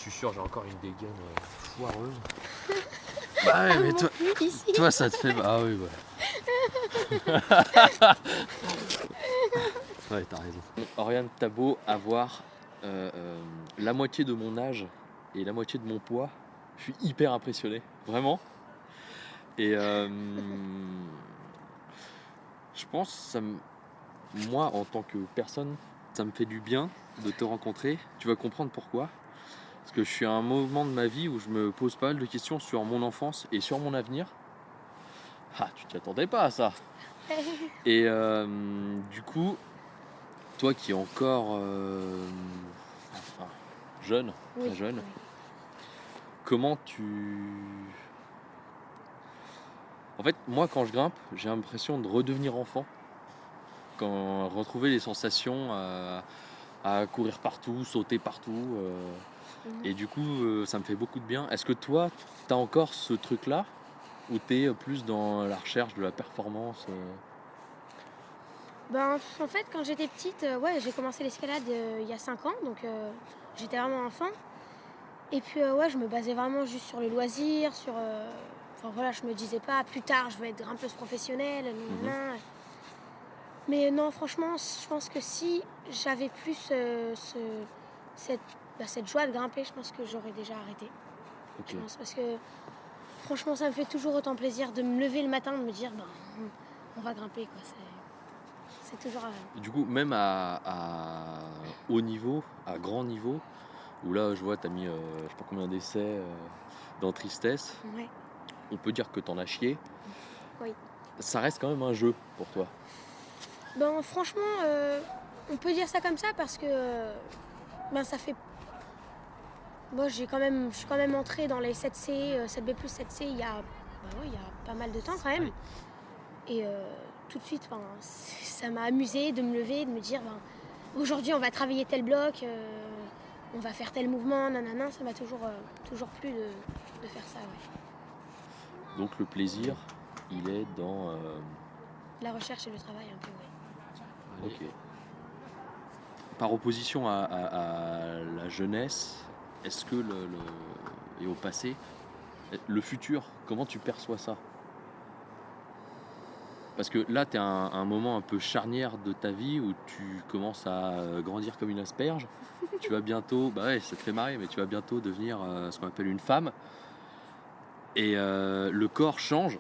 suis sûr, j'ai encore une dégaine foireuse. Bah ouais, mais toi ça te fait... Ah oui, ouais. Ouais, t'as raison. Oriane, t'as beau avoir la moitié de mon âge et la moitié de mon poids, je suis hyper impressionné, vraiment. Et je pense, moi en tant que personne, ça me fait du bien de te rencontrer. Tu vas comprendre pourquoi. Parce que je suis à un moment de ma vie où je me pose pas mal de questions sur mon enfance et sur mon avenir. Ah, tu t'y attendais pas à ça. Et du coup, toi qui es encore enfin, jeune, très jeune, Oui. comment tu... En fait, moi quand je grimpe, j'ai l'impression de redevenir enfant. Quand retrouver les sensations à courir partout, sauter partout. Et du coup, ça me fait beaucoup de bien. Est-ce que toi, tu as encore ce truc-là ou tu es plus dans la recherche de la performance Ben, en fait, quand j'étais petite, ouais, j'ai commencé l'escalade il y a 5 ans, donc j'étais vraiment enfant. Et puis, ouais, je me basais vraiment juste sur le loisir, sur... Enfin voilà, je me disais pas, plus tard, je vais être grimpeuse professionnelle, nanana. Mais non, franchement, je pense que si j'avais plus cette joie de grimper, je pense que j'aurais déjà arrêté. Ok. Je pense, parce que franchement, ça me fait toujours autant plaisir de me lever le matin, de me dire, ben, on va grimper, quoi. C'est toujours... Du coup, même à haut niveau, à grand niveau, où là, je vois, tu as mis je sais pas combien d'essais dans Tristesse, ouais. on peut dire que tu en as chié. Oui. Ça reste quand même un jeu pour toi. Ben, franchement, on peut dire ça comme ça parce que ben, ça fait... Moi, je suis quand même entrée dans les 7C, 7B+, 7C il y a pas mal de temps quand même. Oui. Et tout de suite, ça m'a amusée de me lever, de me dire, aujourd'hui, on va travailler tel bloc, on va faire tel mouvement, nanana. Ça m'a toujours plu de faire ça, ouais. Donc le plaisir, il est dans... La recherche et le travail, un peu, ouais. Ok. Par opposition à la jeunesse, est-ce que et au passé, le futur, comment tu perçois ça? Parce que là, tu es à un moment un peu charnière de ta vie où tu commences à grandir comme une asperge. Tu vas bientôt, bah ouais, ça te fait marrer, mais tu vas bientôt devenir ce qu'on appelle une femme. Et le corps change.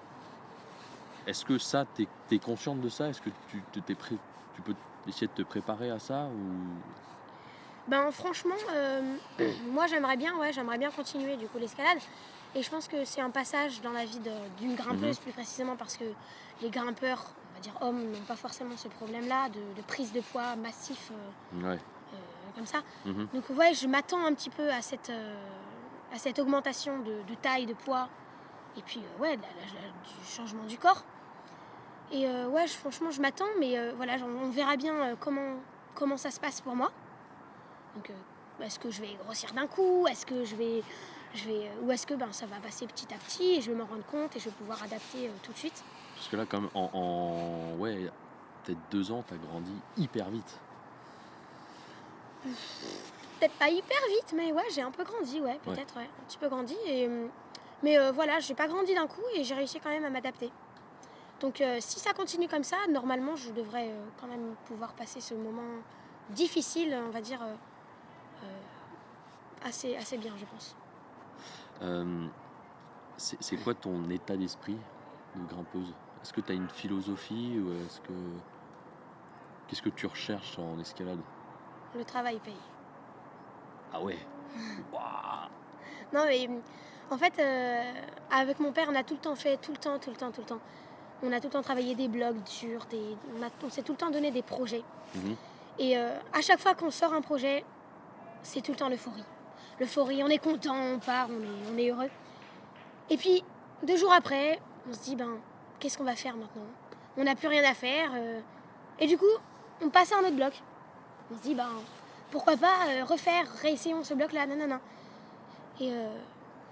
Est-ce que ça, tu es consciente de ça? Est-ce que tu peux essayer de te préparer à ça ou... Ben franchement, moi j'aimerais bien continuer du coup l'escalade. Et je pense que c'est un passage dans la vie d'une grimpeuse plus précisément parce que les grimpeurs, on va dire hommes, n'ont pas forcément ce problème-là de prise de poids massif Ouais. comme ça. Mhm. Donc ouais, je m'attends un petit peu à cette augmentation de taille, de poids et puis ouais, du changement du corps. Et ouais, franchement je m'attends, mais voilà, on verra bien comment ça se passe pour moi. Donc, est-ce que je vais grossir d'un coup? Est-ce que ou est-ce que ça va passer petit à petit et je vais m'en rendre compte et je vais pouvoir adapter tout de suite? Parce que là, quand même, ouais, peut-être 2 ans, tu as grandi hyper vite. Peut-être pas hyper vite, mais ouais, j'ai un peu grandi, ouais, peut-être, ouais, un petit peu grandi. Mais voilà, j'ai pas grandi d'un coup et j'ai réussi quand même à m'adapter. Donc, si ça continue comme ça, normalement, je devrais quand même pouvoir passer ce moment difficile, on va dire, assez bien, je pense. C'est quoi ton état d'esprit de grimpeuse? Est-ce que tu as une philosophie ou qu'est-ce que tu recherches en escalade? Le travail paye. Ah ouais. Waouh. Non, mais en fait, avec mon père, on a tout le temps fait, tout le temps. On a tout le temps travaillé des blocs durs, on s'est tout le temps donné des projets. Mhm. Et à chaque fois qu'on sort un projet, c'est tout le temps l'euphorie. L'euphorie, on est content, on part, on est heureux. Et puis, 2 jours après, on se dit, qu'est-ce qu'on va faire maintenant? On n'a plus rien à faire. Et du coup, on passe à un autre bloc. On se dit, pourquoi pas réessayons ce bloc-là, nanana. Et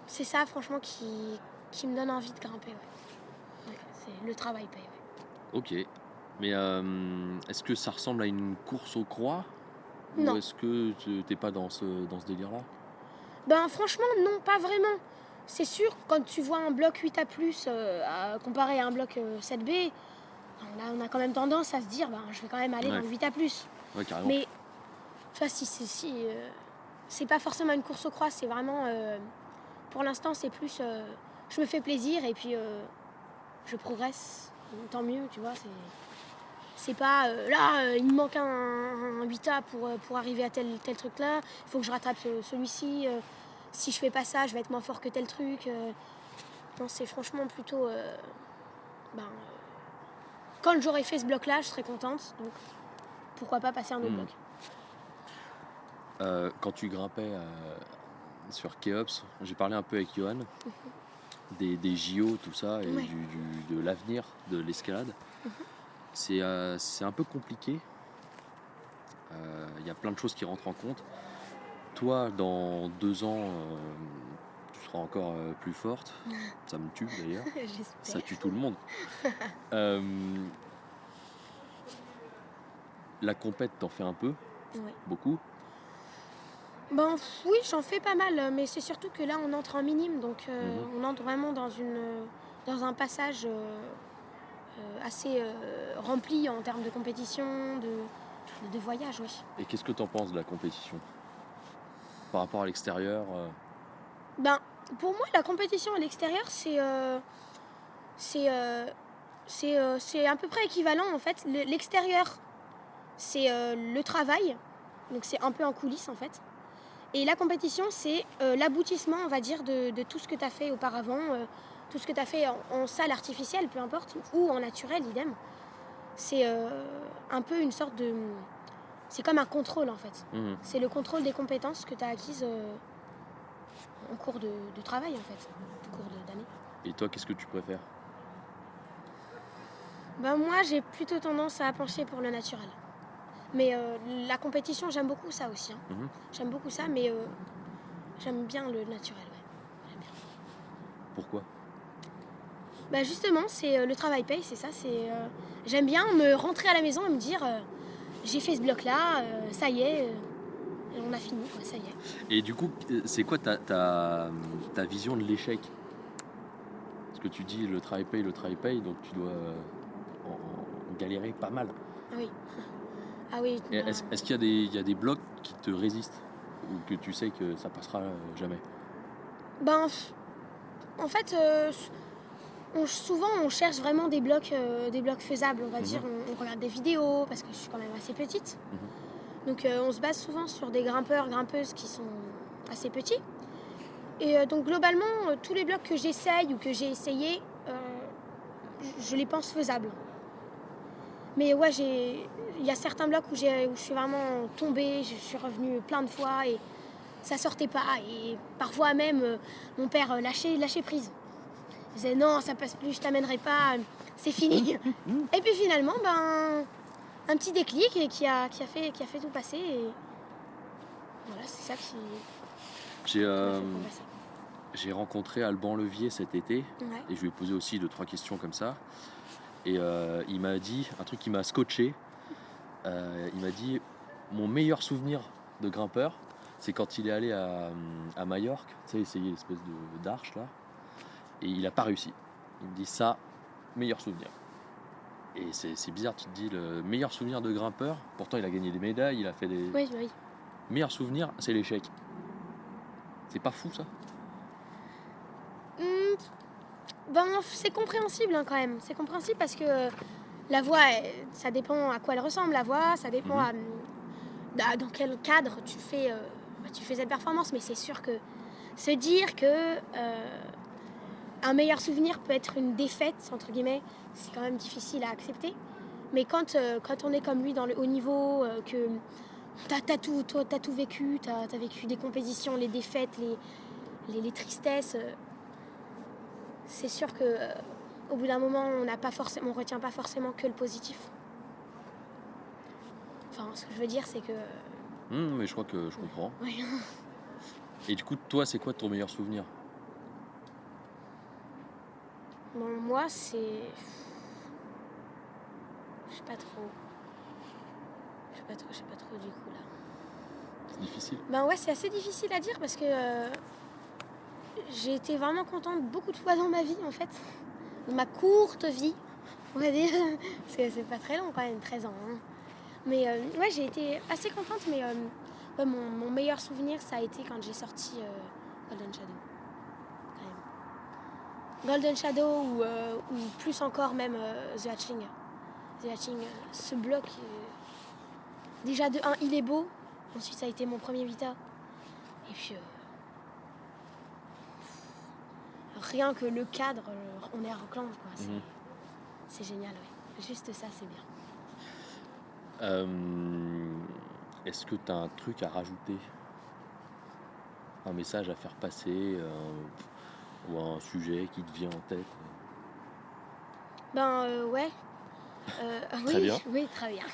c'est ça, franchement, qui me donne envie de grimper. Ouais, c'est le travail paye. Ouais. Ok. Mais est-ce que ça ressemble à une course aux croix? Non. Ou est-ce que t'es pas dans ce délire-là? Ben franchement, non, pas vraiment. C'est sûr, quand tu vois un bloc 8A+, comparé à un bloc 7B, on a quand même tendance à se dire, ben, je vais quand même aller Ouais. dans le 8A+. Ouais, carrément. Mais, tu vois, c'est pas forcément une course au croix, c'est vraiment... pour l'instant, c'est plus... je me fais plaisir et puis je progresse. Tant mieux, tu vois, c'est pas il me manque un 8A pour arriver à tel truc là, il faut que je rattrape celui-ci. Si je fais pas ça, je vais être moins fort que tel truc. Non, c'est franchement plutôt. Quand j'aurai fait ce bloc-là, je serai contente. Donc pourquoi pas passer un autre bloc. Quand tu grimpais sur Kéops, j'ai parlé un peu avec Johan des JO, tout ça, et Ouais. de l'avenir de l'escalade. C'est un peu compliqué. Il y a plein de choses qui rentrent en compte. Toi, dans 2 ans, tu seras encore plus forte. Ça me tue d'ailleurs. J'espère. Ça tue tout le monde. Euh, la compète, t'en fais un peu, Ouais. beaucoup. Ben oui, j'en fais pas mal, mais c'est surtout que là on entre en minime, donc on entre vraiment dans un passage assez rempli en termes de compétition, de voyage, oui. Et qu'est-ce que t'en penses de la compétition par rapport à l'extérieur Ben, pour moi, la compétition à l'extérieur, c'est à peu près équivalent en fait. L'extérieur, c'est le travail, donc c'est un peu en coulisses en fait. Et la compétition, c'est l'aboutissement, on va dire, de tout ce que tu as fait auparavant, tout ce que tu as fait en salle artificielle, peu importe, ou en naturel, idem. C'est un peu une sorte de... C'est comme un contrôle en fait. C'est le contrôle des compétences que tu as acquises en cours de travail en fait, en cours d'année. Et toi, qu'est-ce que tu préfères? Ben, moi, j'ai plutôt tendance à pencher pour le naturel. Mais la compétition, j'aime beaucoup ça aussi. J'aime beaucoup ça, mais j'aime bien le naturel. Ouais. J'aime bien. Pourquoi? Bah justement, c'est le travail paye, c'est ça. J'aime bien me rentrer à la maison et me dire j'ai fait ce bloc-là, ça y est, on a fini, quoi, ça y est. Et du coup, c'est quoi ta vision de l'échec? Parce que tu dis le travail paye, donc tu dois en galérer pas mal. Ah oui. Ah oui. Et est-ce qu'il y a des blocs qui te résistent? Ou que tu sais que ça passera jamais? Ben, en fait, souvent on cherche vraiment des blocs faisables, on va dire. On regarde des vidéos parce que je suis quand même assez petite. Donc on se base souvent sur des grimpeurs, grimpeuses qui sont assez petits. Et donc globalement, tous les blocs que j'essaye ou que j'ai essayé, je les pense faisables. Mais ouais, il y a certains blocs où je suis vraiment tombée, je suis revenue plein de fois et ça sortait pas. Et parfois même, mon père lâchait prise. Il disait non, ça passe plus, je t'amènerai pas, c'est fini. Et puis finalement, un petit déclic et qui a fait tout passer. Et voilà, c'est ça qui J'ai m'a fait progresser. j'ai rencontré Alban Levier cet été Ouais. et je lui ai posé aussi 2-3 questions comme ça. Et il m'a dit un truc qui m'a scotché. Il m'a dit mon meilleur souvenir de grimpeur, c'est quand il est allé à Majorque, tu sais, essayer l'espèce d'arche là, et il a pas réussi. Il me dit ça, meilleur souvenir. Et c'est bizarre, tu te dis le meilleur souvenir de grimpeur, pourtant il a gagné des médailles, il a fait des... Oui, oui. Meilleur souvenir, c'est l'échec. C'est pas fou ça? C'est compréhensible hein, quand même. C'est compréhensible parce que la voix, ça dépend à quoi elle ressemble, la voix, ça dépend dans quel cadre tu fais cette performance. Mais c'est sûr que se dire que un meilleur souvenir peut être une défaite, entre guillemets, c'est quand même difficile à accepter. Mais quand on est comme lui dans le haut niveau, que t'as tout vécu, t'as vécu des compétitions, les défaites, les tristesses, c'est sûr que au bout d'un moment, on retient pas forcément que le positif. Enfin, ce que je veux dire, c'est que... Mais je crois que je comprends. Ouais. Et du coup, toi, c'est quoi ton meilleur souvenir? Bon, moi, c'est... Je sais pas trop du coup, là. C'est difficile. Ben ouais, c'est assez difficile à dire parce que j'ai été vraiment contente beaucoup de fois dans ma vie en fait. Dans ma courte vie, on va dire. Parce que c'est pas très long quand même, 13 ans. Hein. Mais ouais, j'ai été assez contente, mais ouais, mon meilleur souvenir, ça a été quand j'ai sorti Golden Shadow. Quand même. Golden Shadow ou plus encore même The Hatchling. The Hatchling, ce bloc, déjà de 1, il est beau. Ensuite, ça a été mon premier Vita. Et puis, rien que le cadre, on est à Rockland, quoi. C'est génial, ouais. Juste ça, c'est bien. Est-ce que tu as un truc à rajouter? Un message à faire passer ou un sujet qui te vient en tête? Ben ouais. Très oui, bien. oui, très bien.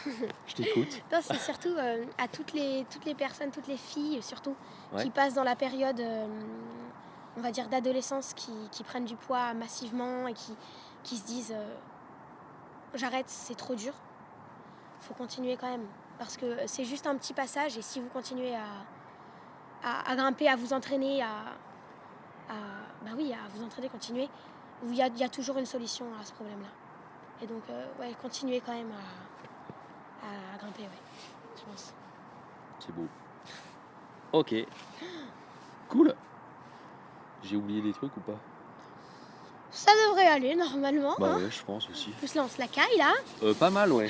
Je t'écoute. Non, c'est surtout à toutes les personnes, toutes les filles surtout, Ouais. qui passent dans la période, on va dire, d'adolescence, qui prennent du poids massivement et qui se disent j'arrête, c'est trop dur. Faut continuer quand même. Parce que c'est juste un petit passage et si vous continuez à grimper, à vous entraîner, bah oui, à vous entraîner, continuer, il y a toujours une solution à ce problème-là. Et donc, ouais, continuez quand même à grimper, ouais, je pense. C'est beau. Ok. Cool. J'ai oublié des trucs ou pas? Ça devrait aller normalement. Bah Hein. ouais, je pense aussi. En plus là, on se la caille là. Pas mal, ouais.